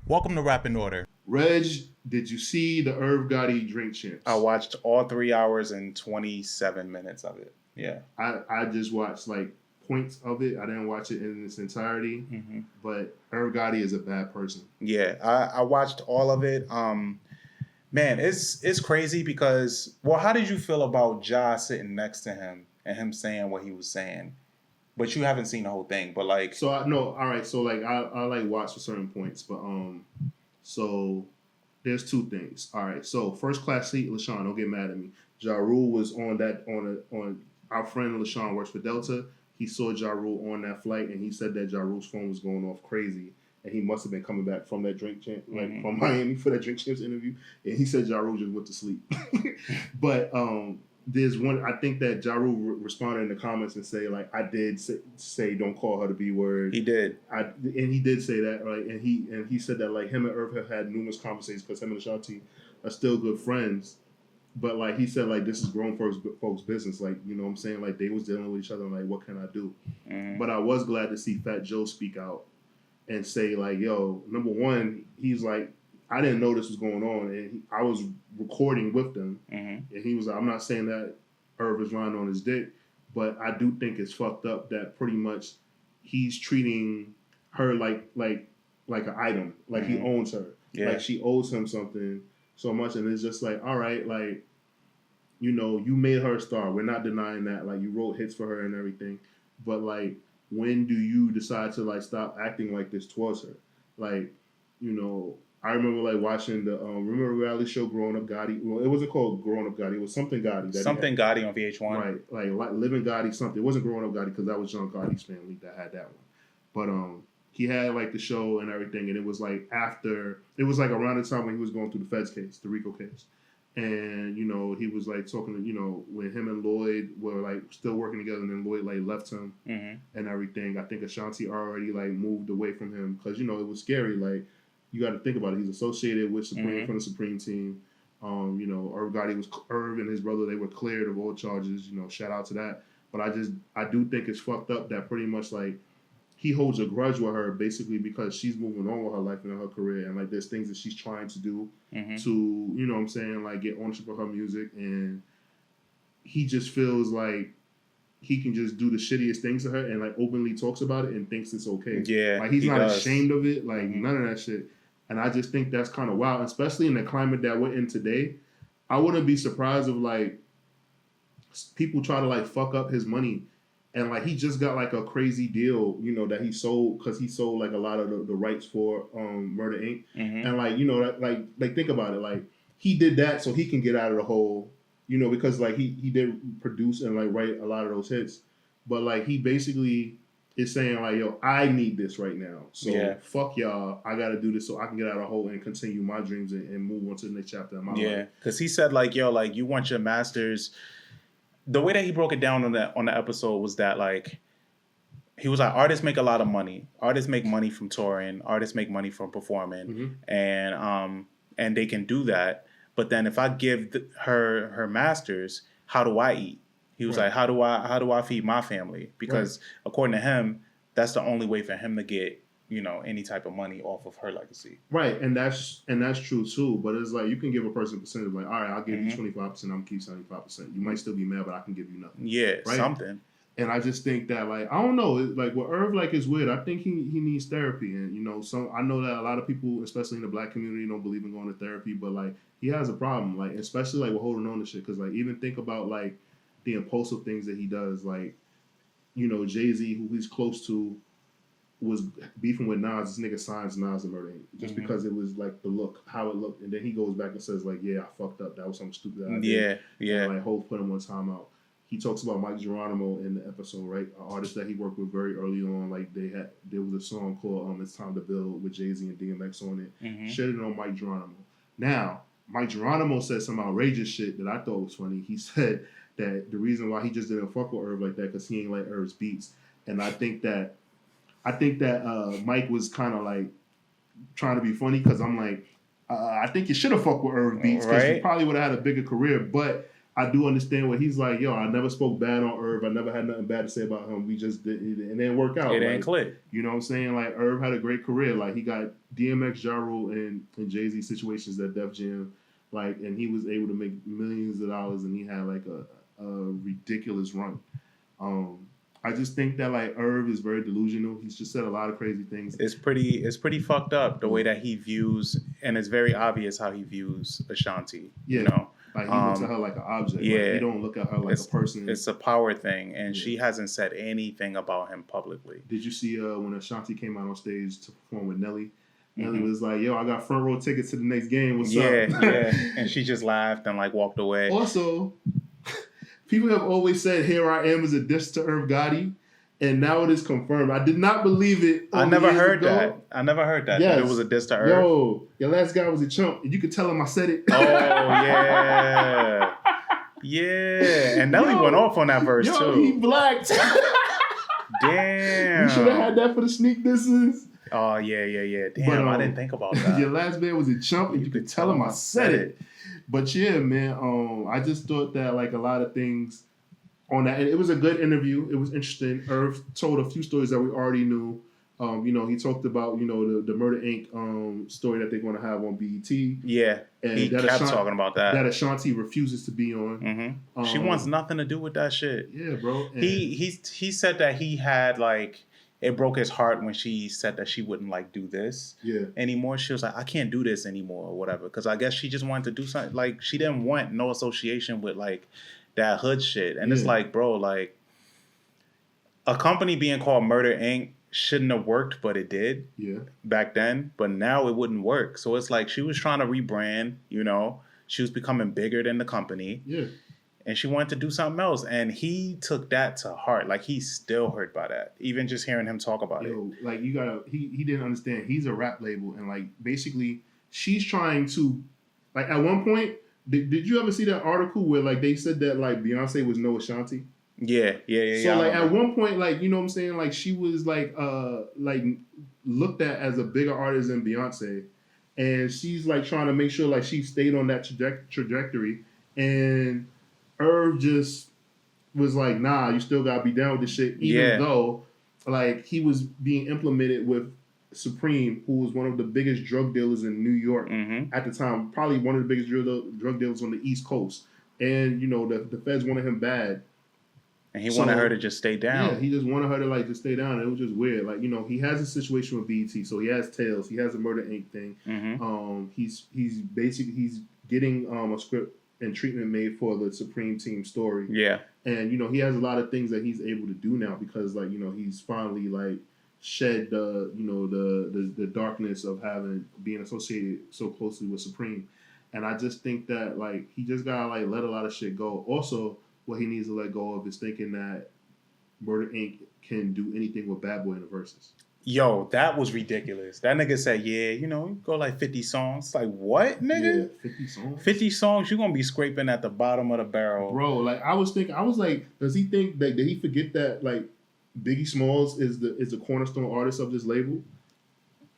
Welcome to Rap in Order. Reg, did you see the Irv Gotti drink champs? I watched all 3 hours and 27 minutes of it. Yeah. I just watched like points of it. I didn't watch it in its entirety. Mm-hmm. But Irv Gotti is a bad person. Yeah, I watched all of it. Man, it's crazy because, well, how did you feel about Ja sitting next to him and him saying what he was saying? But you haven't seen the whole thing. But like, So I no, all right. So like I like watch for certain points, but so there's two things. All right. So first class seat, LaShawn, don't get mad at me. Ja Rule was on our friend LaShawn works for Delta. He saw Ja Rule on that flight, and he said that Ja Rule's phone was going off crazy, and he must have been coming back from that drink champ, like from Miami for that drink champs interview, and he said Ja Rule just went to sleep. But there's one. I think that Ja Rule responded in the comments and say like, I did say don't call her the B word. he did. And he did say that, right? And he said that like him and Irv have had numerous conversations because him and Ashanti are still good friends. But like he said, like this is grown folks business. Like, you know what I'm saying? Like they was dealing with each other. And, like, what can I do? Mm-hmm. But I was glad to see Fat Joe speak out and say like, yo, number one, he's like, I didn't know this was going on, and I was recording with them, and he was like, I'm not saying that Irv is lying on his dick, but I do think it's fucked up that pretty much he's treating her like an item, like he owns her, like she owes him something so much, and it's just like, all right, like, you know, you made her a star. We're not denying that. Like, you wrote hits for her and everything, but like, when do you decide to like stop acting like this towards her? Like, you know, I remember like watching the remember reality show Growing Up Gotti. Well, it wasn't called Growing Up Gotti. It was something Gotti. Something Gotti on VH1. Right, like Living Gotti something. It wasn't Growing Up Gotti because that was John Gotti's family that had that one. But he had like the show and everything, and it was like after, it was like around the time when he was going through the Feds case, the RICO case. And, you know, he was like talking to, you know, when him and Lloyd were like still working together, and then Lloyd like left him and everything. I think Ashanti already like moved away from him because, you know, it was scary. Like, you got to think about it. He's associated with Supreme from the Supreme team. You know, Irv and his brother, they were cleared of all charges. You know, shout out to that. But I do think it's fucked up that pretty much like he holds a grudge with her basically because she's moving on with her life and her career, and like there's things that she's trying to do to, you know what I'm saying, like get ownership of her music, and he just feels like he can just do the shittiest things to her and like openly talks about it and thinks it's okay. Yeah, like he's not ashamed of it, like none of that shit. And I just think that's kind of wild, especially in the climate that we're in today. I wouldn't be surprised if like people try to like fuck up his money. And like he just got like a crazy deal, you know, that he sold because he sold like a lot of the rights for Murder Inc. And like, you know, like think about it, like he did that so he can get out of the hole, you know, because like he did produce and like write a lot of those hits, but like he basically is saying like, yo, I need this right now, so fuck y'all, I got to do this so I can get out of the hole and continue my dreams and move on to the next chapter of my life. Yeah, because he said like, yo, like you want your masters. The way that he broke it down on the episode was that like he was like, artists make a lot of money. Artists make money from touring. Artists make money from performing, and they can do that. But then if I give her masters, how do I eat? He was like, how do I feed my family? Because according to him, that's the only way for him to get, you know, any type of money off of her legacy. Right, and that's true too. But it's like you can give a person a percentage, like, all right, I'll give you 25%, I'm gonna keep 75%. You might still be mad, but I can give you nothing. Yeah, right? Something. And I just think that, like, I don't know, like with Irv, like, is weird. I think he needs therapy, and you know, I know that a lot of people, especially in the black community, don't believe in going to therapy, but like he has a problem, like especially like with holding on to shit, because like even think about like the impulsive things that he does, like, you know, Jay-Z, who he's close to, was beefing with Nas. This nigga signs Nas and Murder Inc. just because it was like the look, how it looked, and then he goes back and says like, yeah, I fucked up. That was something stupid that I did. Yeah. And like Hov put him on timeout. He talks about Mike Geronimo in the episode, right? An artist that he worked with very early on. Like there was a song called "It's Time to Build" with Jay-Z and DMX on it. Shared it on Mike Geronimo. Now Mike Geronimo said some outrageous shit that I thought was funny. He said that the reason why he just didn't fuck with Irv like that because he ain't like Irv's beats, and I think that Mike was kind of like trying to be funny because I'm like, I think you should have fucked with Irv beats because you probably would have had a bigger career. But I do understand what he's like. Yo, I never spoke bad on Irv. I never had nothing bad to say about him. We just didn't, it didn't work out. It ain't like, click. You know what I'm saying? Like Irv had a great career. Like he got DMX, Ja Rule, and Jay-Z situations at Def Jam. Like, and he was able to make millions of dollars, and he had like a ridiculous run. I just think that like Irv is very delusional. He's just said a lot of crazy things. It's pretty fucked up the way that he views, and it's very obvious how he views Ashanti. Yeah. You know, like he looks at her like an object. Yeah, like, he don't look at her like a person. It's a power thing, and she hasn't said anything about him publicly. Did you see when Ashanti came out on stage to perform with Nelly? Nelly was like, "Yo, I got front row tickets to the next game. What's up?" Yeah, and she just laughed and like walked away. Also, people have always said "Here I Am" is a diss to Irv Gotti, and now it is confirmed. I did not believe it. I never heard that. Yes. That it was a diss to Irv. Yo, your last guy was a chump. You could tell him I said it. Oh yeah, yeah. And Nelly went off on that verse too. He blacked. Damn. We should have had that for the sneak disses. Oh yeah. Damn, but, I didn't think about that. Your last man was a chump, and you could tell him I said it. But yeah, man, I just thought that like a lot of things on that, and it was a good interview. It was interesting. Irv told a few stories that we already knew. He talked about the Murder Inc. Story that they're going to have on BET. Yeah, and he kept talking about that. That Ashanti refuses to be on. Mm-hmm. She wants nothing to do with that shit. Yeah, bro. And he said that he had like. It broke his heart when she said that she wouldn't like do this anymore. She was like, I can't do this anymore or whatever. Because I guess she just wanted to do something. Like, she didn't want no association with, like, that hood shit. And it's like, bro, like, a company being called Murder Inc. shouldn't have worked, but it did back then. But now it wouldn't work. So it's like she was trying to rebrand, She was becoming bigger than the company. Yeah. And she wanted to do something else. And he took that to heart. Like, he's still hurt by that. Even just hearing him talk about it. Like, you gotta... He didn't understand. He's a rap label. And, like, basically, she's trying to... Like, at one point... Did you ever see that article where, like, they said that, like, Beyonce was no Ashanti? Yeah. So, like, at one point, like, you know what I'm saying? Like, she was, like, looked at as a bigger artist than Beyonce. And she's, like, trying to make sure, like, she stayed on that trajectory. And... Irv just was like, nah, you still gotta be down with this shit, even though like he was being implemented with Supreme, who was one of the biggest drug dealers in New York at the time, probably one of the biggest drug dealers on the East Coast. And the feds wanted him bad. And he wanted her to just stay down. Yeah, he just wanted her to like just stay down. It was just weird. Like, he has a situation with BET, so he has Tales, he has a Murder Inc. thing. He's getting a script and treatment made for the Supreme Team story. Yeah. And, he has a lot of things that he's able to do now because, like, he's finally, like, shed the darkness of being associated so closely with Supreme. And I just think that, like, he just gotta, like, let a lot of shit go. Also, what he needs to let go of is thinking that Murder Inc. can do anything with Bad Boy in the verses. Yo, that was ridiculous. That nigga said, go like 50 songs. Like, what, nigga? Yeah, 50 songs? 50 songs, you're going to be scraping at the bottom of the barrel. Bro, like, I was like, does he think, did he forget that, like, Biggie Smalls is the cornerstone artist of this label?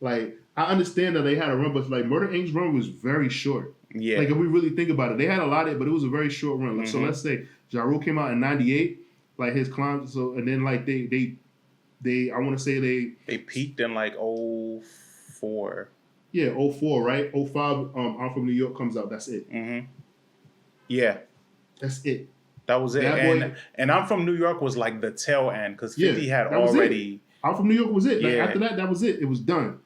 Like, I understand that they had a run, but, like, Murder Inc.'s run was very short. Yeah. Like, if we really think about it, they had a lot of it, but it was a very short run. Like, so let's say Ja Rule came out in 98, like, his climb, and then, like, I want to say they peaked in like 04. Yeah, 04, right? 05, I'm From New York comes out. That's it. Yeah. That's it. That was it. And I'm From New York was like the tail end because 50 had already. I'm From New York was it. Like, after that was it. It was done.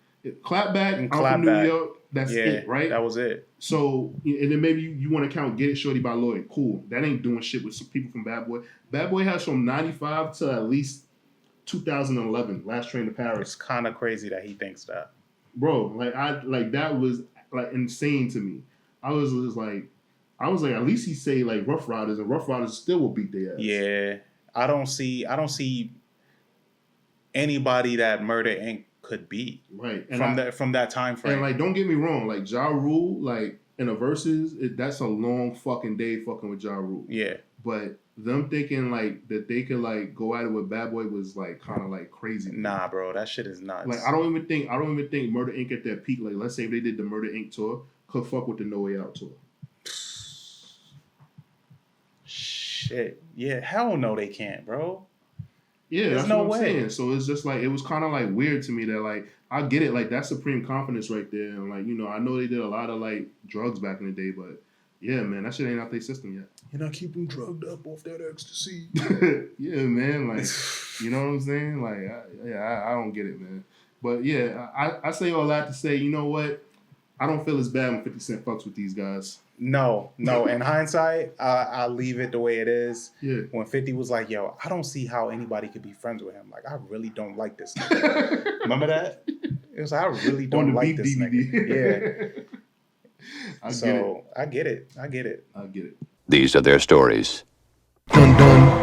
Clap back, I'm From New York. That's it, right? That was it. So, and then maybe you want to count Get It Shorty by Lloyd. Cool. That ain't doing shit with some people from Bad Boy. Bad Boy has from 95 to at least 2011, Last Train to Paris. It's kind of crazy that he thinks that. Bro, that was like insane to me. I was like, at least he say like Rough Riders, and Rough Riders still will beat their ass. Yeah, I don't see anybody that Murder Inc. could beat. Right. And from that time frame. And like, don't get me wrong, like Ja Rule, like in the verses, that's a long fucking day fucking with Ja Rule. Yeah. But them thinking like that they could like go at it with Bad Boy was like kind of like crazy. Nah, bro, that shit is nuts. Like I don't even think Murder Inc. at their peak. Like let's say if they did the Murder Inc. tour, could fuck with the No Way Out tour. shit. Yeah, hell no, they can't, bro. Yeah, There's that's no what I'm way. saying. So it's just like it was kind of like weird to me that like I get it, like that's supreme confidence right there, and like I know they did a lot of like drugs back in the day, but yeah, man, that shit ain't out their system yet. And I keep them drugged up off that ecstasy. Yeah, man, like you know what I'm saying? Like, I don't get it, man. But yeah, I say all that to say, you know what? I don't feel as bad when 50 Cent fucks with these guys. No. In hindsight, I'll leave it the way it is. Yeah. When 50 was like, yo, I don't see how anybody could be friends with him. Like, I really don't like this nigga. Remember that? It was like, I really don't like this DVD. nigga. Yeah. I get it. I get it. I get it. These are their stories. Dun dun.